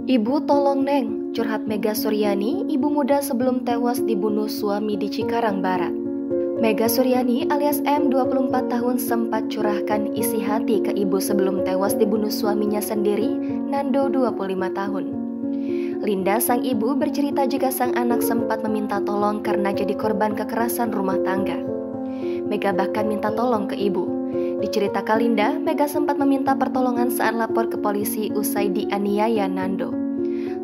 Ibu tolong Neng, curhat Mega Suryani, ibu muda sebelum tewas dibunuh suami di Cikarang Barat. Mega Suryani alias M, 24 tahun sempat curahkan isi hati ke ibu sebelum tewas dibunuh suaminya sendiri, Nando 25 tahun. Linda sang ibu bercerita jika sang anak sempat meminta tolong karena jadi korban kekerasan rumah tangga. Mega bahkan minta tolong ke ibu. Diceritakan Linda, Mega sempat meminta pertolongan saat lapor ke polisi usai dianiaya Nando.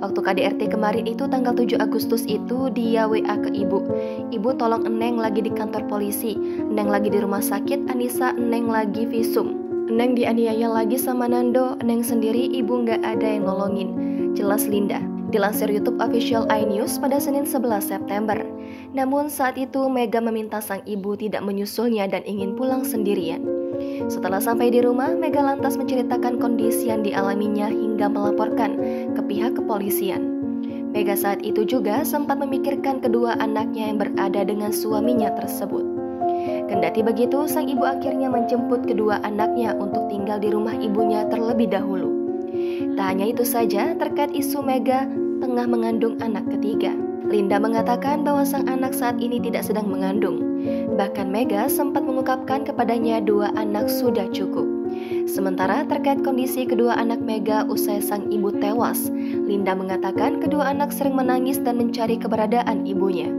Waktu KDRT kemarin itu tanggal 7 Agustus itu dia WA ke ibu. Ibu tolong Eneng lagi di kantor polisi, Eneng lagi di rumah sakit, Anissa Eneng lagi visum. Eneng dianiaya lagi sama Nando, Eneng sendiri ibu nggak ada yang nolongin. Jelas Linda. Dilansir YouTube official iNews pada Senin 11 September. Namun saat itu Mega meminta sang ibu tidak menyusulnya dan ingin pulang sendirian. Setelah sampai di rumah, Mega lantas menceritakan kondisi yang dialaminya hingga melaporkan ke pihak kepolisian. Mega saat itu juga sempat memikirkan kedua anaknya yang berada dengan suaminya tersebut. Kendati begitu, sang ibu akhirnya menjemput kedua anaknya untuk tinggal di rumah ibunya terlebih dahulu. Tak hanya itu saja, terkait isu Mega tengah mengandung anak ketiga. Linda mengatakan bahwa sang anak saat ini tidak sedang mengandung. Bahkan Mega sempat mengungkapkan kepadanya 2 anak sudah cukup. Sementara terkait kondisi kedua anak Mega usai sang ibu tewas, Linda mengatakan kedua anak sering menangis dan mencari keberadaan ibunya.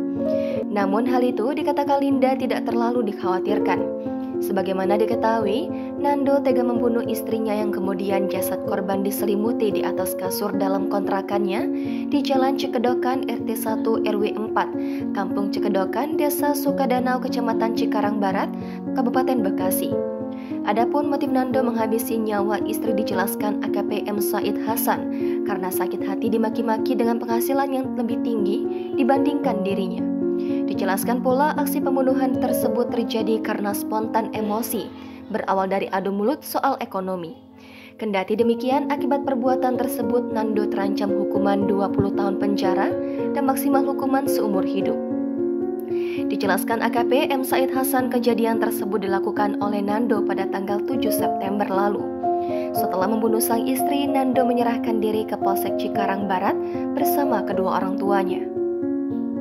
Namun hal itu dikatakan Linda tidak terlalu dikhawatirkan. Sebagaimana diketahui, Nando tega membunuh istrinya yang kemudian jasad korban diselimuti di atas kasur dalam kontrakannya di Jalan Cikedokan RT 1 RW 4, Kampung Cikedokan, Desa Sukadanau, Kecamatan Cikarang Barat, Kabupaten Bekasi. Adapun motif Nando menghabisi nyawa istri dijelaskan AKP M Said Hasan karena sakit hati dimaki-maki dengan penghasilan yang lebih tinggi dibandingkan dirinya. Dijelaskan pula aksi pembunuhan tersebut terjadi karena spontan emosi, berawal dari adu mulut soal ekonomi. Kendati demikian, akibat perbuatan tersebut Nando terancam hukuman 20 tahun penjara dan maksimal hukuman seumur hidup. Dijelaskan AKP M Said Hasan kejadian tersebut dilakukan oleh Nando pada tanggal 7 September lalu. Setelah membunuh sang istri, Nando menyerahkan diri ke Polsek Cikarang Barat bersama kedua orang tuanya.